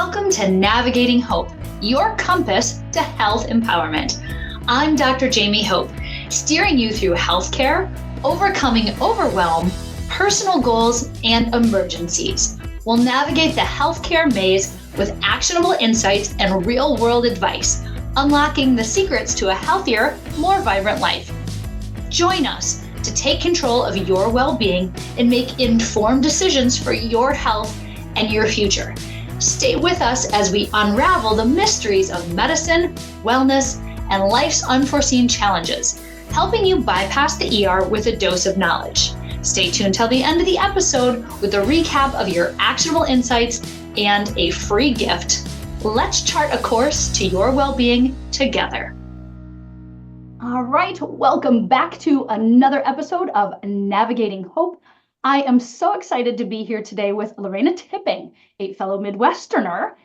Welcome to Navigating Hope, your compass to health empowerment. I'm Dr. Jaime Hope, steering you through healthcare, overcoming overwhelm, personal goals, and emergencies. We'll navigate the healthcare maze with actionable insights and real-world advice, unlocking the secrets to a healthier, more vibrant life. Join us to take control of your well-being and make informed decisions for your health and your future. Stay with us as we unravel the mysteries of medicine, wellness, and life's unforeseen challenges, helping you bypass the ER with a dose of knowledge. Stay tuned till the end of the episode with a recap of your actionable insights and a free gift. Let's chart a course to your well-being together. All right, welcome back to another episode of Navigating Hope. I am so excited to be here today with LaReina Tipping, a fellow Midwesterner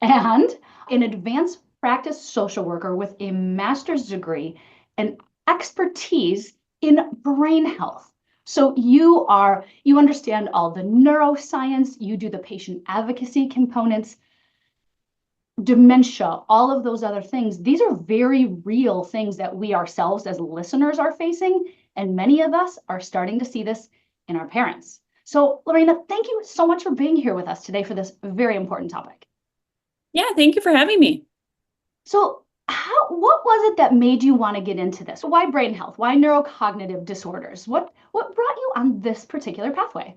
and an advanced practice social worker with a master's degree and expertise in brain health. So you understand all the neuroscience, you do the patient advocacy components, dementia, all of those other things. These are very real things that we ourselves as listeners are facing, and many of us are starting to see this in our parents. So LaReina, thank you so much for being here with us today for this very important topic. Yeah, thank you for having me. So what was it that made you want to get into this? Why brain health? Why neurocognitive disorders? What brought you on this particular pathway?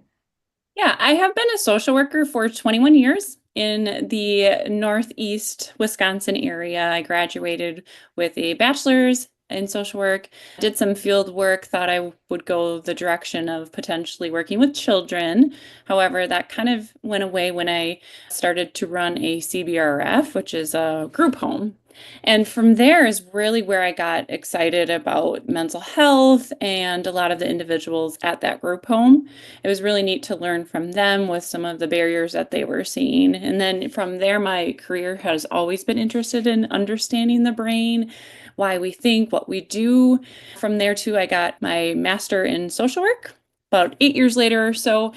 Yeah, I have been a social worker for 21 years in the Northeast Wisconsin area. I graduated with a bachelor's in social work, did some field work, thought I would go the direction of potentially working with children. However, that kind of went away when I started to run a CBRF, which is a group home. And from there is really where I got excited about mental health and a lot of the individuals at that group home. It was really neat to learn from them with some of the barriers that they were seeing. And then from there, my career has always been interested in understanding the brain, why we think, what we do. From there, too, I got my master in social work about 8 years later or so.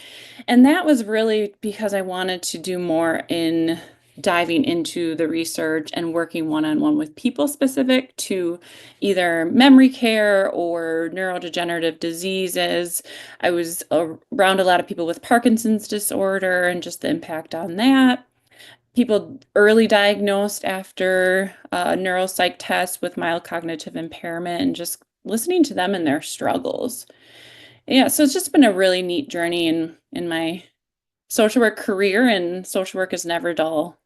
And that was really because I wanted to do more in diving into the research and working one-on-one with people specific to either memory care or neurodegenerative diseases. I was around a lot of people with Parkinson's disorder and just the impact on that. People early diagnosed after neuropsych tests with mild cognitive impairment and just listening to them and their struggles. Yeah, so it's just been a really neat journey in my social work career, and social work is never dull.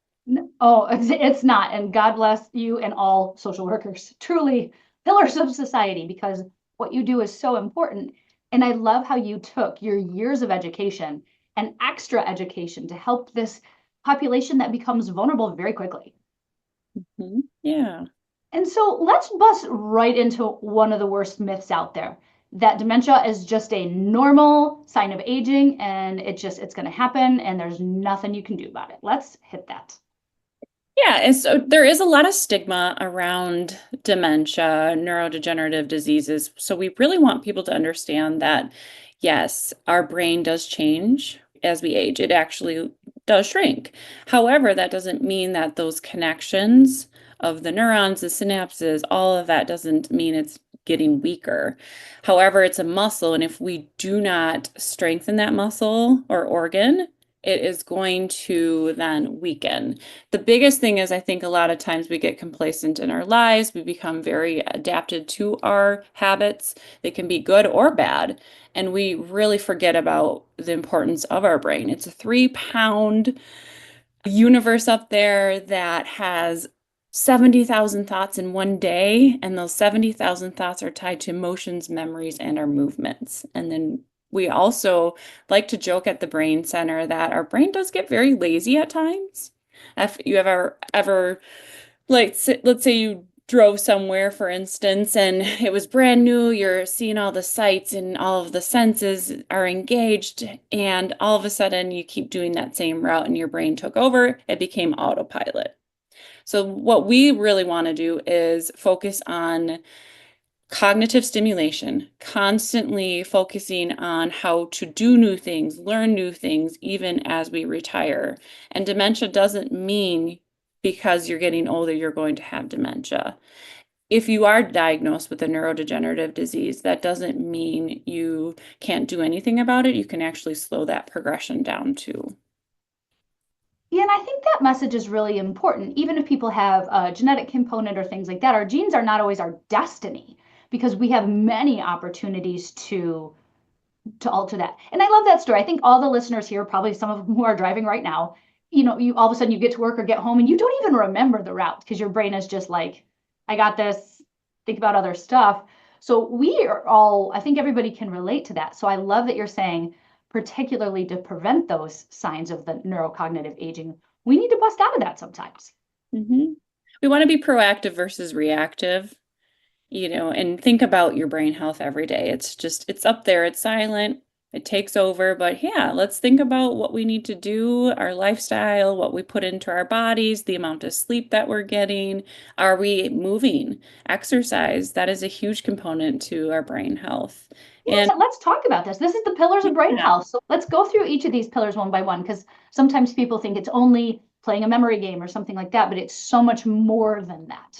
Oh, it's not. And God bless you and all social workers, truly pillars of society, because what you do is so important. And I love how you took your years of education and extra education to help this population that becomes vulnerable very quickly. Yeah. And so let's bust right into one of the worst myths out there, that dementia is just a normal sign of aging and it's going to happen and there's nothing you can do about it. Let's hit that. Yeah, and so there is a lot of stigma around dementia, neurodegenerative diseases. So we really want people to understand that, yes, our brain does change as we age. It actually does shrink. However, that doesn't mean that those connections of the neurons, the synapses, all of that doesn't mean it's getting weaker. However, it's a muscle, and if we do not strengthen that muscle or organ, it is going to then weaken. The biggest thing is I think a lot of times we get complacent in our lives. We become very adapted to our habits. They can be good or bad. And we really forget about the importance of our brain. It's a 3-pound universe up there that has 70,000 thoughts in one day. And those 70,000 thoughts are tied to emotions, memories, and our movements. And then we also like to joke at the Brain Center that our brain does get very lazy at times. If you ever like, let's say you drove somewhere, for instance, and it was brand new, you're seeing all the sights and all of the senses are engaged, and all of a sudden you keep doing that same route and your brain took over, it became autopilot. So what we really want to do is focus on Cognitive stimulation, constantly focusing on how to do new things, learn new things, even as we retire. And dementia doesn't mean because you're getting older, you're going to have dementia. If you are diagnosed with a neurodegenerative disease, that doesn't mean you can't do anything about it. You can actually slow that progression down too. Yeah, and I think that message is really important. Even if people have a genetic component or things like that, our genes are not always our destiny because we have many opportunities to alter that. And I love that story. I think all the listeners here, probably some of them who are driving right now, you all of a sudden you get to work or get home and you don't even remember the route because your brain is just like, I got this, think about other stuff. So we are all, I think everybody can relate to that. So I love that you're saying, particularly to prevent those signs of the neurocognitive aging, we need to bust out of that sometimes. Mm-hmm. We want to be proactive versus reactive, and think about your brain health every day. It's up there, it's silent, it takes over. But yeah, let's think about what we need to do, our lifestyle, what we put into our bodies, the amount of sleep that we're getting. Are we moving? Exercise, that is a huge component to our brain health. And Let's talk about this. This is the pillars of brain yeah, health. So let's go through each of these pillars one by one, because sometimes people think it's only playing a memory game or something like that, but it's so much more than that.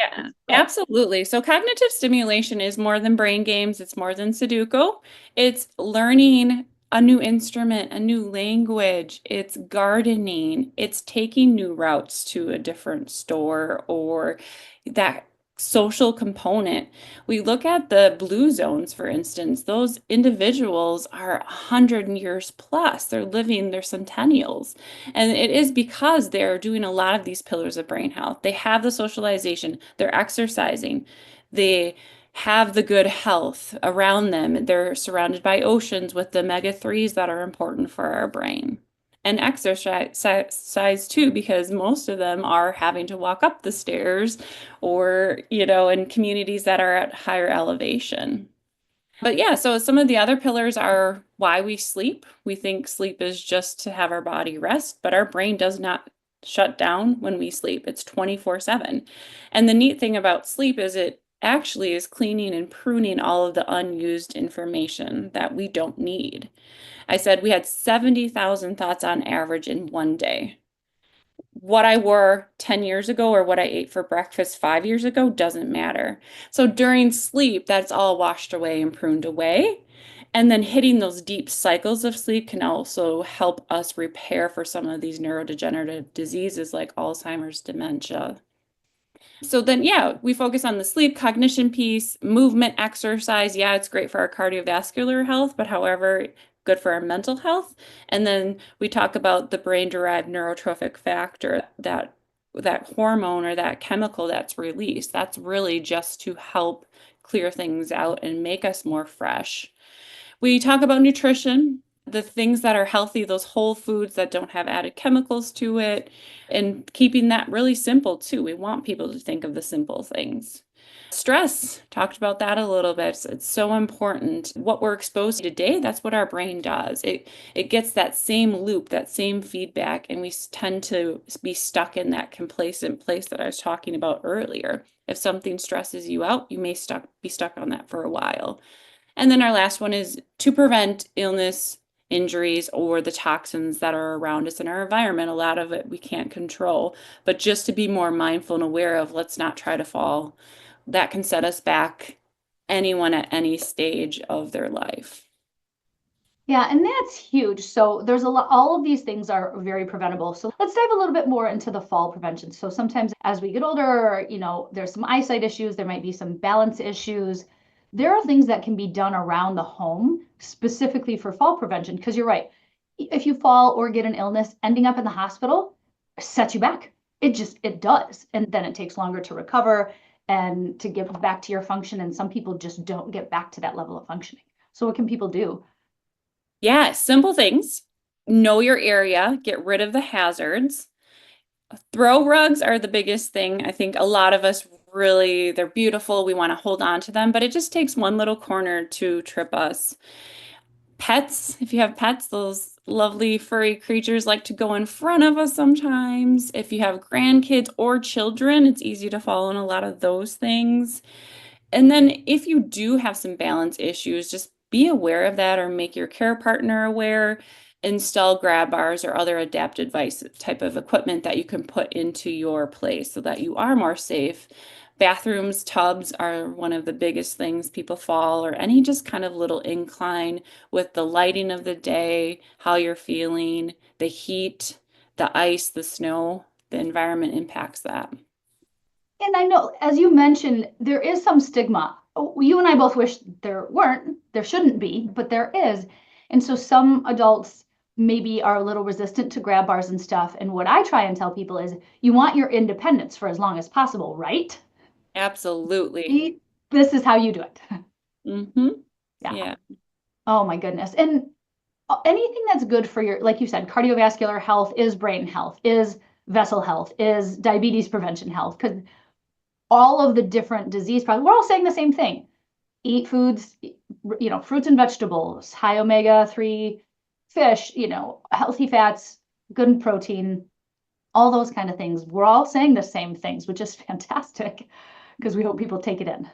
yeah, Go. absolutely. So cognitive stimulation is more than brain games. It's more than Sudoku. It's learning a new instrument, a new language. It's gardening. It's taking new routes to a different store or that social component. We look at the blue zones, for instance. Those individuals are 100 years plus. They're living, they're centennials. And it is because they're doing a lot of these pillars of brain health. They have the socialization, they're exercising, they have the good health around them. They're surrounded by oceans with the omega-3s that are important for our brain. And exercise too, because most of them are having to walk up the stairs or, in communities that are at higher elevation. But yeah, so some of the other pillars are why we sleep. We think sleep is just to have our body rest, but our brain does not shut down when we sleep. It's 24/7. And the neat thing about sleep is it actually is cleaning and pruning all of the unused information that we don't need. I said we had 70,000 thoughts on average in one day. What I wore 10 years ago or what I ate for breakfast 5 years ago doesn't matter. So during sleep, that's all washed away and pruned away. And then hitting those deep cycles of sleep can also help us repair for some of these neurodegenerative diseases like Alzheimer's, dementia. So then, yeah, we focus on the sleep cognition piece, movement, exercise. Yeah, it's great for our cardiovascular health, but however, good for our mental health. And then we talk about the brain-derived neurotrophic factor, that hormone or that chemical that's released. That's really just to help clear things out and make us more fresh. We talk about nutrition, the things that are healthy, those whole foods that don't have added chemicals to it, and keeping that really simple too. We want people to think of the simple things. Stress, talked about that a little bit. It's so important. What we're exposed to today, that's what our brain does. It gets that same loop, that same feedback, and we tend to be stuck in that complacent place that I was talking about earlier. If something stresses you out, you may be stuck on that for a while. And then our last one is to prevent illness, injuries, or the toxins that are around us in our environment. A lot of it we can't control, but just to be more mindful and aware of, let's not try to fall. That can set us back, anyone at any stage of their life. Yeah, and that's huge. So there's a lot, all of these things are very preventable. So let's dive a little bit more into the fall prevention. So sometimes as we get older, there's some eyesight issues, there might be some balance issues. There are things that can be done around the home specifically for fall prevention. Because you're right, if you fall or get an illness, ending up in the hospital sets you back. It does. And then it takes longer to recover and to get back to your function. And some people just don't get back to that level of functioning. So what can people do? Yeah, simple things. Know your area, get rid of the hazards. Throw rugs are the biggest thing. I think a lot of us really, they're beautiful. We want to hold on to them, but it just takes one little corner to trip us. Pets, if you have pets, those lovely furry creatures like to go in front of us sometimes. If you have grandkids or children, it's easy to fall in a lot of those things. And then if you do have some balance issues, just be aware of that or make your care partner aware. Install grab bars or other adapted device type of equipment that you can put into your place so that you are more safe. Bathrooms, tubs are one of the biggest things people fall, or any just kind of little incline with the lighting of the day, how you're feeling, the heat, the ice, the snow, the environment impacts that. And I know, as you mentioned, there is some stigma. You and I both wish there shouldn't be, but there is. And so some adults maybe are a little resistant to grab bars and stuff. And what I try and tell people is you want your independence for as long as possible, right? Absolutely. This is how you do it. Mm-hmm. Yeah. Yeah. Oh my goodness. And anything that's good for your, like you said, cardiovascular health is brain health, is vessel health, is diabetes prevention health, because all of the different disease problems, we're all saying the same thing. Eat foods, fruits and vegetables, high omega-3 fish, healthy fats, good protein, all those kind of things. We're all saying the same things, which is fantastic because we hope people take it in.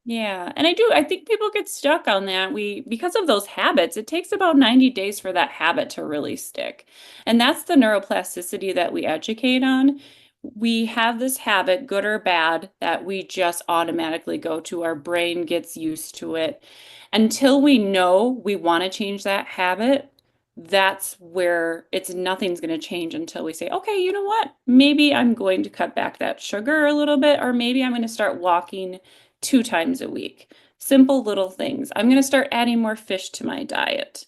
Yeah. And I think people get stuck on that. Because of those habits, it takes about 90 days for that habit to really stick. And that's the neuroplasticity that we educate on. We have this habit, good or bad, that we just automatically go to. Our brain gets used to it. Until we know we want to change that habit, that's where nothing's going to change until we say, okay, you know what? Maybe I'm going to cut back that sugar a little bit, or maybe I'm going to start walking 2 times a week. Simple little things. I'm going to start adding more fish to my diet.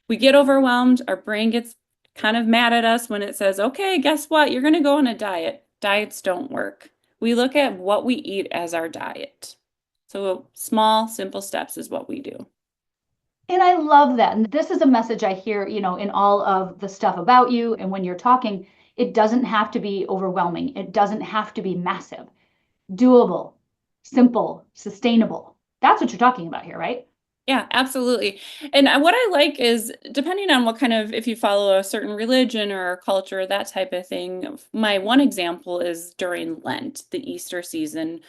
We get overwhelmed. Our brain gets kind of mad at us when it says, okay, guess what? You're going to go on a diet. Diets don't work. We look at what we eat as our diet. So small, simple steps is what we do. And I love that. And this is a message I hear, in all of the stuff about you. And when you're talking, it doesn't have to be overwhelming. It doesn't have to be massive. Doable, simple, sustainable. That's what you're talking about here, right? Yeah, absolutely. And what I like is, depending on what kind of, if you follow a certain religion or culture, that type of thing, my one example is during Lent, the Easter season.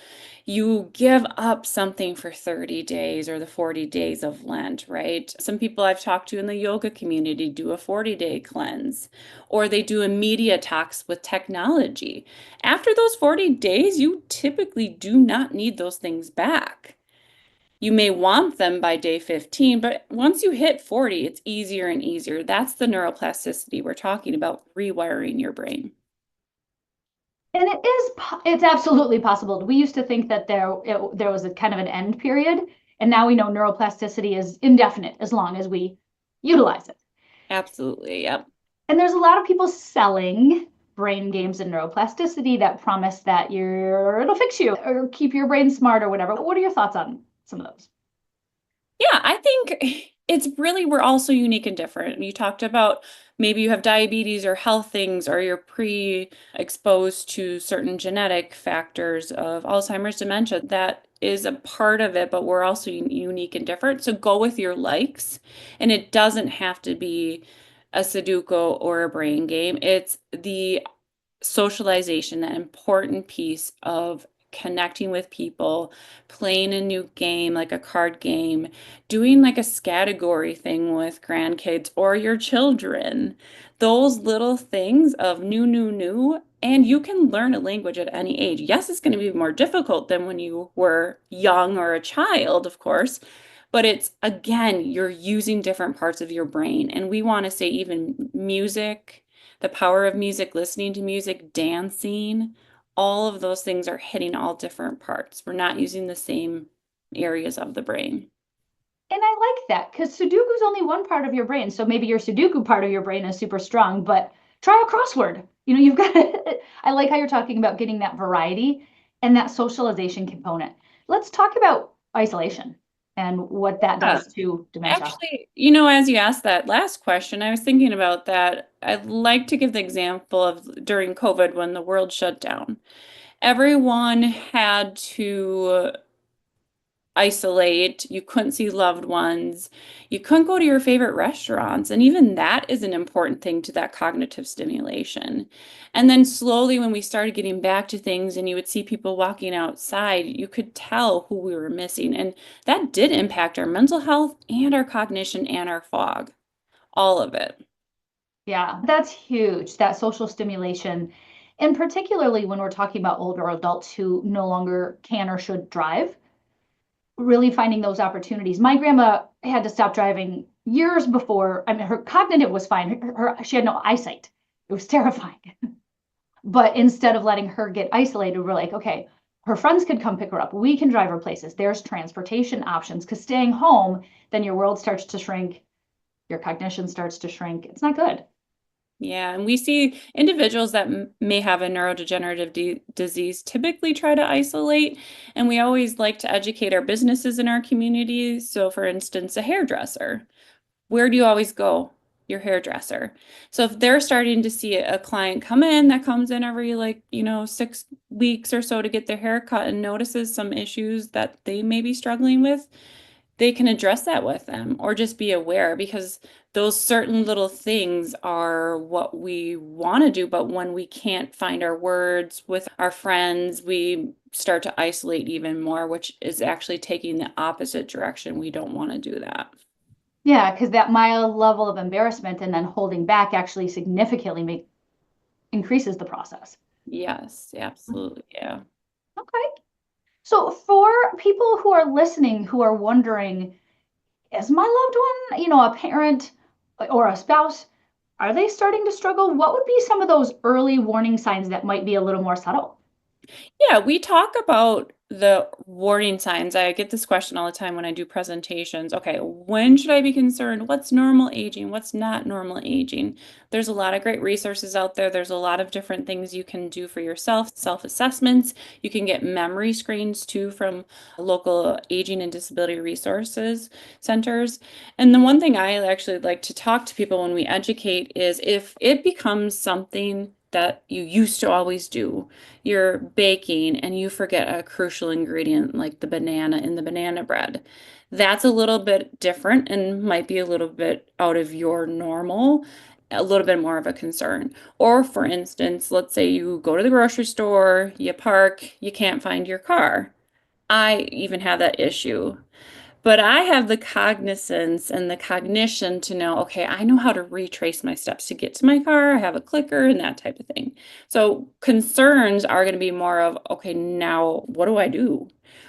You give up something for 30 days or the 40 days of Lent, right? Some people I've talked to in the yoga community do a 40-day cleanse, or they do a media detox with technology. After those 40 days, you typically do not need those things back. You may want them by day 15, but once you hit 40, it's easier and easier. That's the neuroplasticity we're talking about, rewiring your brain. And it's absolutely possible. We used to think that there was a kind of an end period, and now we know neuroplasticity is indefinite as long as we utilize it. Absolutely, yep. And there's a lot of people selling brain games and neuroplasticity that promise that it'll fix you or keep your brain smart or whatever. What are your thoughts on some of those? Yeah, I think it's really, we're all so unique and different. You talked about maybe you have diabetes or health things, or you're pre-exposed to certain genetic factors of Alzheimer's, dementia. That is a part of it, but we're also unique and different. So go with your likes, and it doesn't have to be a Sudoku or a brain game. It's the socialization, that important piece of connecting with people, playing a new game like a card game, doing like a category thing with grandkids or your children. Those little things of new, and you can learn a language at any age. Yes, it's going to be more difficult than when you were young or a child, of course, but it's, again, you're using different parts of your brain. And we want to say even music, the power of music, listening to music, dancing, all of those things are hitting all different parts. We're not using the same areas of the brain. And I like that because Sudoku is only one part of your brain. So maybe your Sudoku part of your brain is super strong, but try a crossword. You've got I like how you're talking about getting that variety and that socialization component. Let's talk about isolation and what that Yeah. does to dementia. Actually, as you asked that last question, I was thinking about that. I'd like to give the example of during COVID when the world shut down. Everyone had to isolate, you couldn't see loved ones, you couldn't go to your favorite restaurants. And even that is an important thing to that cognitive stimulation. And then slowly, when we started getting back to things and you would see people walking outside, you could tell who we were missing. And that did impact our mental health and our cognition and our fog, all of it. Yeah, that's huge, that social stimulation. And particularly when we're talking about older adults who no longer can or should drive, really finding those opportunities. My grandma had to stop driving years before. I mean, her cognitive was fine. She had no eyesight. It was terrifying. But instead of letting her get isolated, we're like, okay, her friends could come pick her up. We can drive her places. There's transportation options. Because staying home, then your world starts to shrink. Your cognition starts to shrink. It's not good. Yeah, and we see individuals that may have a neurodegenerative disease typically try to isolate, and we always like to educate our businesses in our community. So, for instance, a hairdresser, where do you always go? Your hairdresser. So if they're starting to see a client come in that comes in every 6 weeks or so to get their hair cut and notices some issues that they may be struggling with, they can address that with them or just be aware, because those certain little things are what we want to do. But when we can't find our words with our friends, we start to isolate even more, which is actually taking the opposite direction. We don't want to do that. Yeah, because that mild level of embarrassment and then holding back actually significantly increases the process. Yes, absolutely. Yeah. Okay. So for people who are listening who are wondering, is my loved one, a parent or a spouse, are they starting to struggle? What would be some of those early warning signs that might be a little more subtle? Yeah, we talk about the warning signs. I get this question all the time when I do presentations. Okay, when should I be concerned? What's normal aging? What's not normal aging? There's a lot of great resources out there. There's a lot of different things you can do for yourself, self-assessments. You can get memory screens too from local aging and disability resources centers. And the one thing I actually like to talk to people when we educate is if it becomes something that you used to always do, you're baking and you forget a crucial ingredient like the banana in the banana bread. That's a little bit different and might be a little bit out of your normal, a little bit more of a concern. Or for instance, let's say you go to the grocery store, you park, you can't find your car. I even have that issue. But I have the cognizance and the cognition to know, okay, I know how to retrace my steps to get to my car. I have a clicker and that type of thing. So concerns are going to be more of, okay, now what do I do?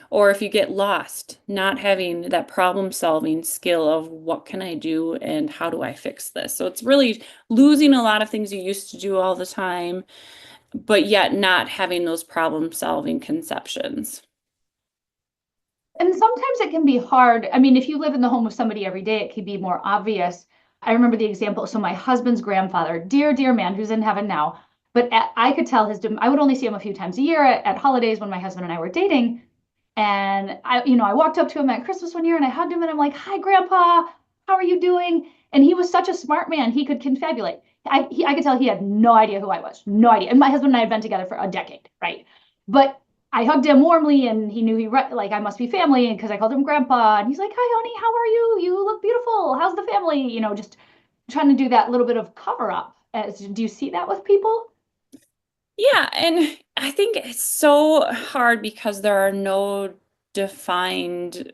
Or if you get lost, not having that problem solving skill of what can I do and how do I fix this? So it's really losing a lot of things you used to do all the time, but yet not having those problem solving conceptions. And sometimes it can be hard. I mean, if you live in the home of somebody every day, it can be more obvious. I remember the example. So my husband's grandfather, dear, dear man, who's in heaven now, but I could tell I would only see him a few times a year at holidays when my husband and I were dating. And I walked up to him at Christmas one year and I hugged him and I'm like, "Hi, Grandpa, how are you doing?" And he was such a smart man; he could confabulate. I could tell he had no idea who I was, no idea. And my husband and I had been together for a decade, right? But I hugged him warmly, and he knew like I must be family, because I called him Grandpa. And he's like, "Hi, honey, how are you? You look beautiful. How's the family?" Just trying to do that little bit of cover up. Do you see that with people? Yeah, and I think it's so hard because there are no defined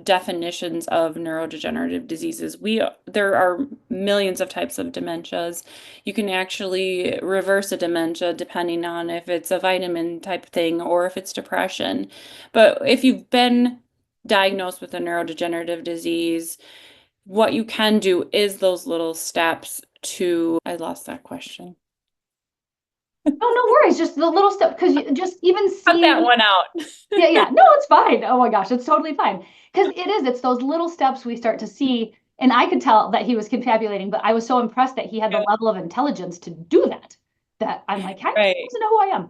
definitions of neurodegenerative diseases. There are millions of types of dementias. You can actually reverse a dementia depending on if it's a vitamin type thing or if it's depression. But if you've been diagnosed with a neurodegenerative disease, what you can do is those little steps to, I lost that question. No, no worries. Just the little stuff, because you just even Cut that seeing. one out. Yeah, yeah. No, it's fine. Oh my gosh, it's totally fine. Because it's those little steps we start to see. And I could tell that he was confabulating, but I was so impressed that he had the Yeah, level of intelligence to do that, that I'm like, "He right. doesn't know who I am."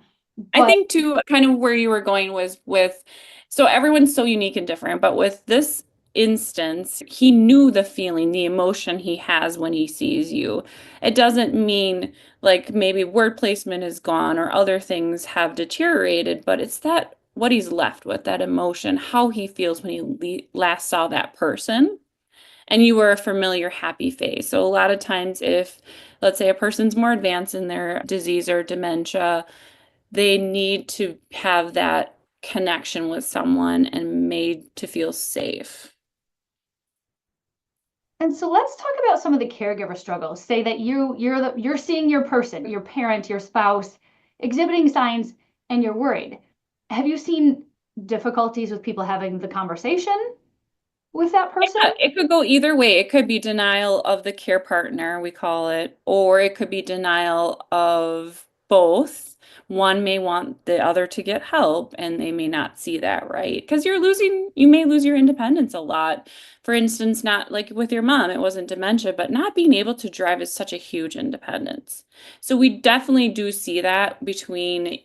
I But think too, kind of where you were going was with, so everyone's so unique and different, but with this instance, he knew the feeling, the emotion he has when he sees you. It doesn't mean like maybe word placement is gone or other things have deteriorated, but it's that what he's left with, that emotion, how he feels when he last saw that person. And you were a familiar, happy face. So a lot of times if, let's say, a person's more advanced in their disease or dementia, they need to have that connection with someone and made to feel safe. And so let's talk about some of the caregiver struggles. Say that you're seeing your person, your parent, your spouse exhibiting signs and you're worried. Have you seen difficulties with people having the conversation with that person? Yeah, it could go either way. It could be denial of the care partner, we call it, or it could be denial of both. One may want the other to get help and they may not see that, right? Because you may lose your independence a lot. For instance, not like with your mom, it wasn't dementia, but not being able to drive is such a huge independence. So we definitely do see that between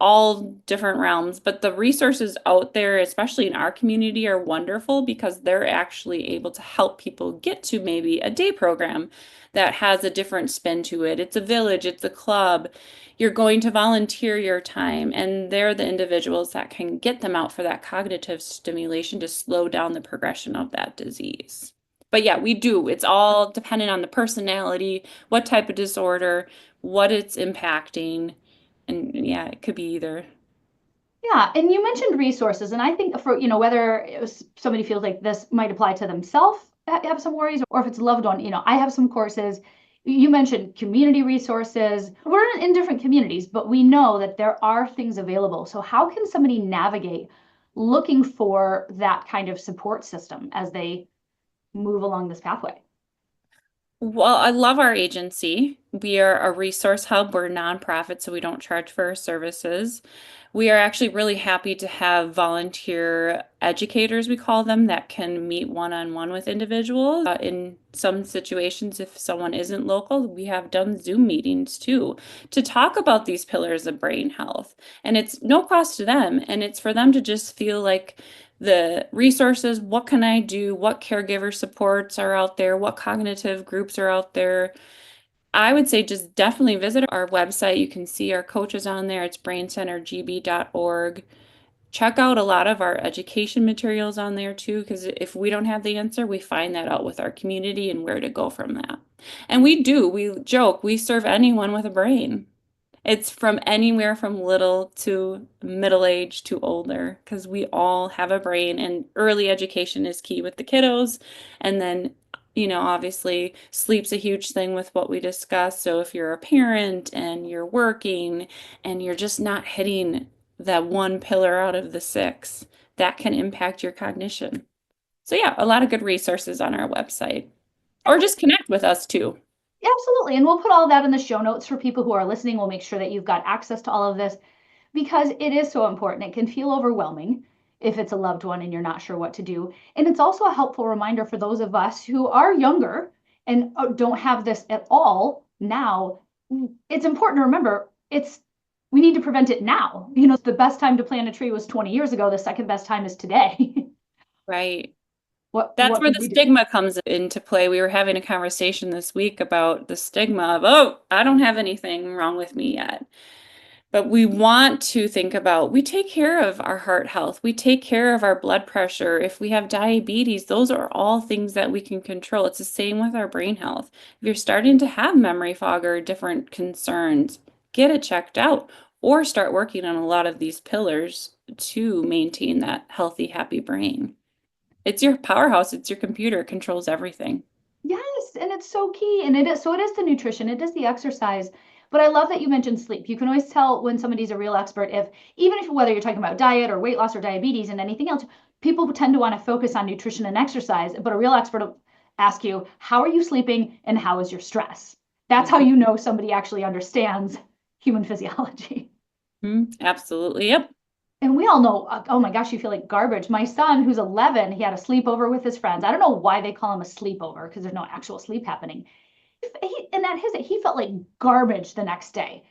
all different realms, but the resources out there, especially in our community, are wonderful because they're actually able to help people get to maybe a day program that has a different spin to it. It's a village, it's a club. You're going to volunteer your time, and they're the individuals that can get them out for that cognitive stimulation to slow down the progression of that disease. But yeah, we do. It's all dependent on the personality, what type of disorder, what it's impacting. And yeah, it could be either. Yeah, and you mentioned resources, and I think for whether somebody feels like this might apply to themselves, have some worries, or if it's a loved one, I have some courses. You mentioned community resources. We're in different communities, but we know that there are things available. So how can somebody navigate looking for that kind of support system as they move along this pathway? Well, I love our agency. We are a resource hub. We're a nonprofit, so we don't charge for our services. We are actually really happy to have volunteer educators, we call them, that can meet one-on-one with individuals. In some situations, if someone isn't local, we have done Zoom meetings too to talk about these pillars of brain health. And it's no cost to them, and it's for them to just feel like the resources, what can I do, what caregiver supports are out there, what cognitive groups are out there. I would say just definitely visit our website. You can see our coaches on there. It's braincentergb.org. Check out a lot of our education materials on there too, because if we don't have the answer, we find that out with our community and where to go from that. And we joke, we serve anyone with a brain. It's from anywhere from little to middle age to older, because we all have a brain, and early education is key with the kiddos. And then, obviously sleep's a huge thing with what we discuss. So if you're a parent and you're working and you're just not hitting that one pillar out of the six, that can impact your cognition. So yeah, a lot of good resources on our website, or just connect with us too. Absolutely. And we'll put all that in the show notes for people who are listening. We'll make sure that you've got access to all of this because it is so important. It can feel overwhelming if it's a loved one and you're not sure what to do. And it's also a helpful reminder for those of us who are younger and don't have this at all now. It's important to remember we need to prevent it now. The best time to plant a tree was 20 years ago. The second best time is today. Right. What That's where can the we do? stigma comes into play. We were having a conversation this week about the stigma of, oh, I don't have anything wrong with me yet. But we want to think about, we take care of our heart health. We take care of our blood pressure. If we have diabetes, those are all things that we can control. It's the same with our brain health. If you're starting to have memory fog or different concerns, get it checked out or start working on a lot of these pillars to maintain that healthy, happy brain. It's your powerhouse. It's your computer. It controls everything. Yes, and it's so key. And it is the nutrition, it is the exercise. But I love that you mentioned sleep. You can always tell when somebody's a real expert even if whether you're talking about diet or weight loss or diabetes and anything else, people tend to want to focus on nutrition and exercise, but a real expert will ask you, how are you sleeping and how is your stress? That's how you know somebody actually understands human physiology. Absolutely. Yep. And we all know, oh my gosh, you feel like garbage. My son, who's 11, he had a sleepover with his friends. I don't know why they call him a sleepover because there's no actual sleep happening. And he felt like garbage the next day.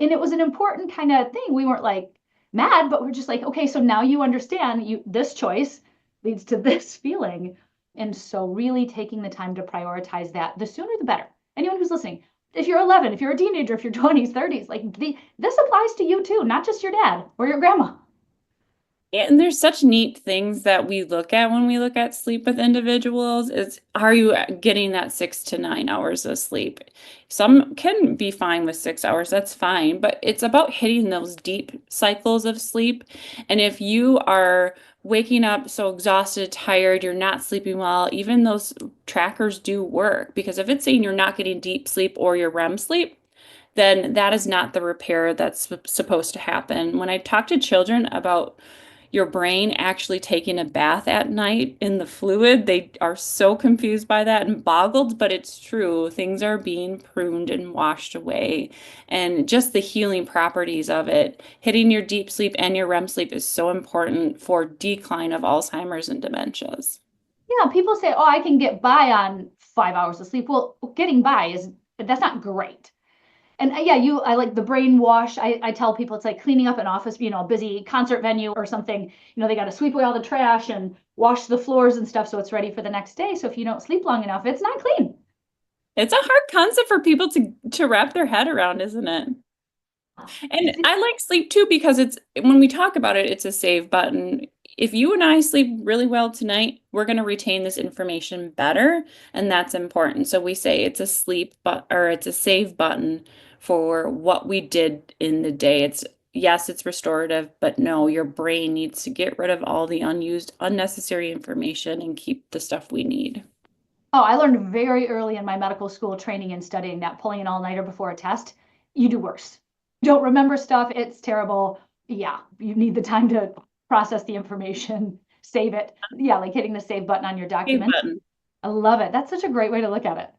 And it was an important kind of thing. We weren't like mad, but we're just like, okay, so now you understand this choice leads to this feeling. And so really taking the time to prioritize that, the sooner the better. Anyone who's listening, if you're 11, if you're a teenager, if you're 20s, 30s, like this applies to you too, not just your dad or your grandma. Yeah, and there's such neat things that we look at when we look at sleep with individuals is, are you getting that 6 to 9 hours of sleep? Some can be fine with 6 hours, that's fine, but it's about hitting those deep cycles of sleep. And if you are waking up so exhausted, tired, you're not sleeping well, even those trackers do work, because if it's saying you're not getting deep sleep or your REM sleep, then that is not the repair that's supposed to happen. When I talk to children about your brain actually taking a bath at night in the fluid, they are so confused by that and boggled, but it's true. Things are being pruned and washed away. And just the healing properties of it, hitting your deep sleep and your REM sleep is so important for decline of Alzheimer's and dementias. Yeah, people say, oh, I can get by on 5 hours of sleep. Well, getting by that's not great. And yeah, I like the brain wash. I tell people it's like cleaning up an office, a busy concert venue or something. They got to sweep away all the trash and wash the floors and stuff so it's ready for the next day. So if you don't sleep long enough, it's not clean. It's a hard concept for people to wrap their head around, isn't it? And I like sleep too because it's when we talk about it, it's a save button. If you and I sleep really well tonight, we're going to retain this information better, and that's important. So we say it's a sleep but or it's a save button for what we did in the day. It's yes, it's restorative, but no, your brain needs to get rid of all the unused, unnecessary information and keep the stuff we need. Oh, I learned very early in my medical school training and studying that pulling an all-nighter before a test, you do worse. You don't remember stuff. It's terrible. Yeah, you need the time to process the information, save it. Yeah, like hitting the save button on your Save document. button. I love it. That's such a great way to look at it.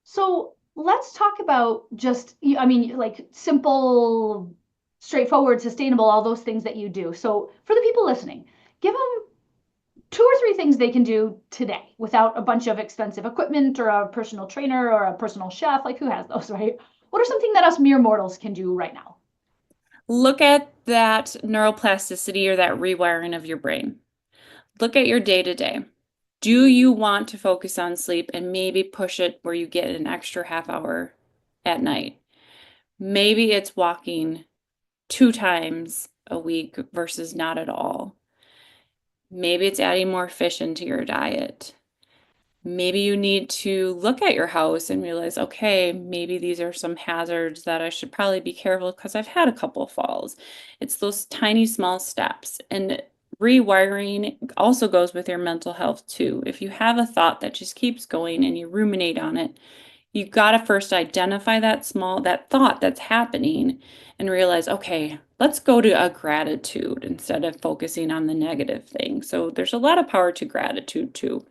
So let's talk about just, like simple, straightforward, sustainable, all those things that you do. So for the people listening, give them 2 or 3 things they can do today without a bunch of expensive equipment or a personal trainer or a personal chef. Like who has those, right? What are something that us mere mortals can do right now? Look at that neuroplasticity or that rewiring of your brain. Look at your day to day. Do you want to focus on sleep and maybe push it where you get an extra half hour at night? Maybe it's walking 2 times a week versus not at all. Maybe it's adding more fish into your diet. Maybe you need to look at your house and realize, okay, maybe these are some hazards that I should probably be careful because I've had a couple of falls. It's those tiny, small steps. And rewiring also goes with your mental health too. If you have a thought that just keeps going and you ruminate on it, you've got to first identify that thought that's happening and realize, okay, let's go to a gratitude instead of focusing on the negative thing. So there's a lot of power to gratitude too.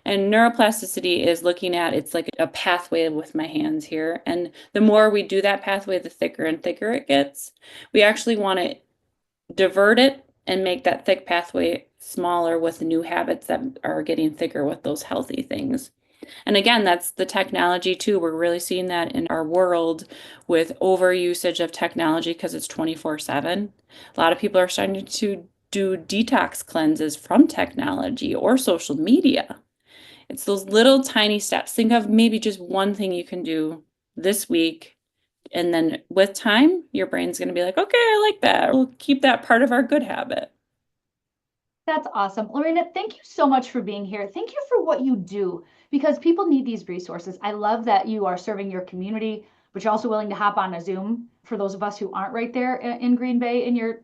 And neuroplasticity is looking at it's like a pathway with my hands here. And the more we do that pathway, the thicker and thicker it gets. We actually want to divert it and make that thick pathway smaller with new habits that are getting thicker with those healthy things. And again, that's the technology too. We're really seeing that in our world with overusage of technology because it's 24/7. A lot of people are starting to do detox cleanses from technology or social media. It's those little tiny steps. Think of maybe just one thing you can do this week. And then with time, your brain's going to be like, okay, I like that. We'll keep that part of our good habit. That's awesome. LaReina, thank you so much for being here. Thank you for what you do because people need these resources. I love that you are serving your community, but you're also willing to hop on a Zoom for those of us who aren't right there in Green Bay in your,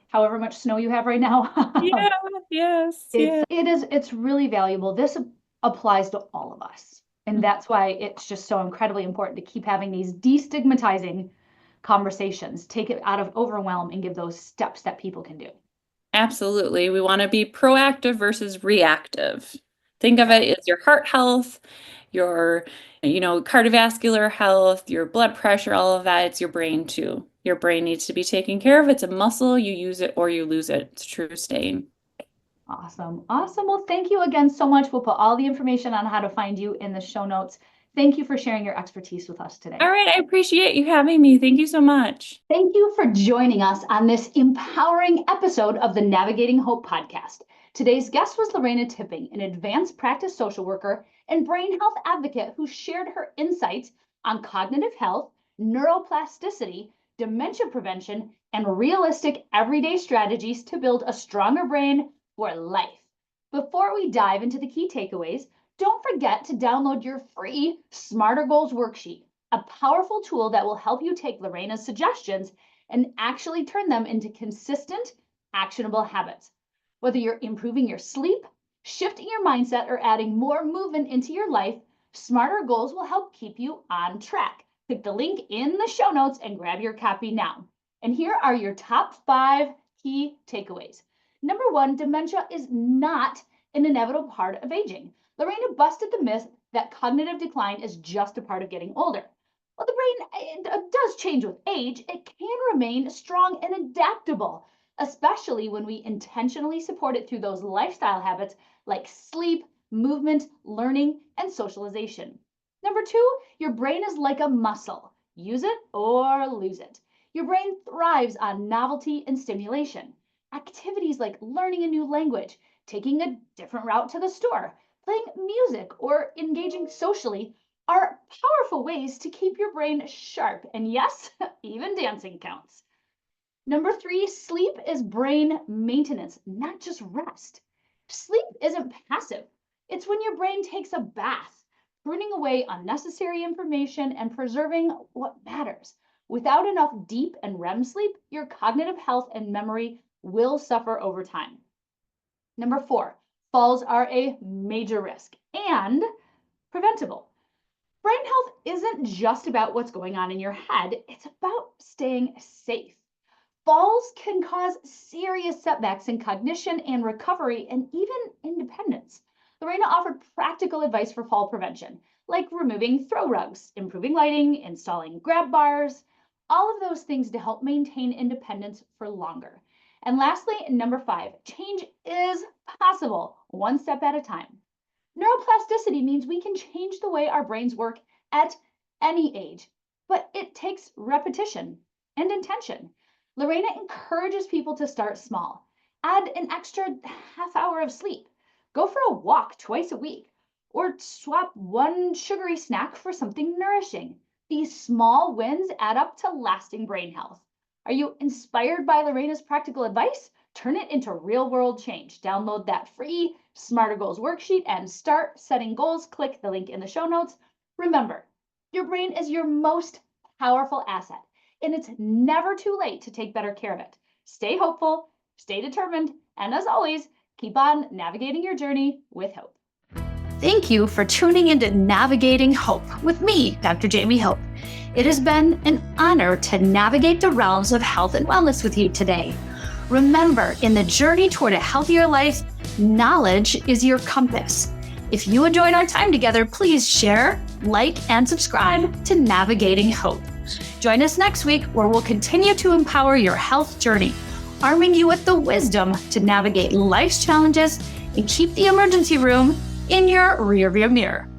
however much snow you have right now. Yeah, yes, yeah. It's really valuable. This applies to all of us. And that's why it's just so incredibly important to keep having these destigmatizing conversations, take it out of overwhelm and give those steps that people can do. Absolutely. We want to be proactive versus reactive. Think of it as your heart health, your, cardiovascular health, your blood pressure, all of that. It's your brain too. Your brain needs to be taken care of. It's a muscle. You use it or you lose it. It's a true saying. Awesome. Awesome. Well, thank you again so much. We'll put all the information on how to find you in the show notes. Thank you for sharing your expertise with us today. All right. I appreciate you having me. Thank you so much. Thank you for joining us on this empowering episode of the Navigating Hope podcast. Today's guest was LaReina Tipping, an advanced practice social worker and brain health advocate who shared her insights on cognitive health, neuroplasticity, dementia prevention, and realistic everyday strategies to build a stronger brain for life. Before we dive into the key takeaways, don't forget to download your free Smarter Goals worksheet, a powerful tool that will help you take LaReina's suggestions and actually turn them into consistent, actionable habits. Whether you're improving your sleep, shifting your mindset, or adding more movement into your life, Smarter Goals will help keep you on track. Click the link in the show notes and grab your copy now. And here are your top 5 key takeaways. Number 1, dementia is not an inevitable part of aging. LaReina busted the myth that cognitive decline is just a part of getting older. While the brain does change with age, it can remain strong and adaptable, especially when we intentionally support it through those lifestyle habits like sleep, movement, learning, and socialization. Number 2, your brain is like a muscle. Use it or lose it. Your brain thrives on novelty and stimulation. Activities like learning a new language, taking a different route to the store, playing music, or engaging socially are powerful ways to keep your brain sharp. And yes, even dancing counts. Number 3, sleep is brain maintenance, not just rest. Sleep isn't passive. It's when your brain takes a bath, pruning away unnecessary information and preserving what matters. Without enough deep and REM sleep, your cognitive health and memory will suffer over time. Number 4, falls are a major risk and preventable. Brain health isn't just about what's going on in your head, it's about staying safe. Falls can cause serious setbacks in cognition and recovery and even independence. LaReina offered practical advice for fall prevention, like removing throw rugs, improving lighting, installing grab bars, all of those things to help maintain independence for longer. And lastly, number 5, change is possible, one step at a time. Neuroplasticity means we can change the way our brains work at any age, but it takes repetition and intention. LaReina encourages people to start small. Add an extra half hour of sleep. Go for a walk twice a week, or swap one sugary snack for something nourishing. These small wins add up to lasting brain health. Are you inspired by LaReina's practical advice? Turn it into real-world change. Download that free Smarter Goals worksheet and start setting goals. Click the link in the show notes. Remember, your brain is your most powerful asset, and it's never too late to take better care of it. Stay hopeful, stay determined, and as always, keep on navigating your journey with hope. Thank you for tuning into Navigating Hope with me, Dr. Jaime Hope. It has been an honor to navigate the realms of health and wellness with you today. Remember, in the journey toward a healthier life, knowledge is your compass. If you enjoyed our time together, please share, like, and subscribe to Navigating Hope. Join us next week where we'll continue to empower your health journey, arming you with the wisdom to navigate life's challenges and keep the emergency room in your rearview mirror.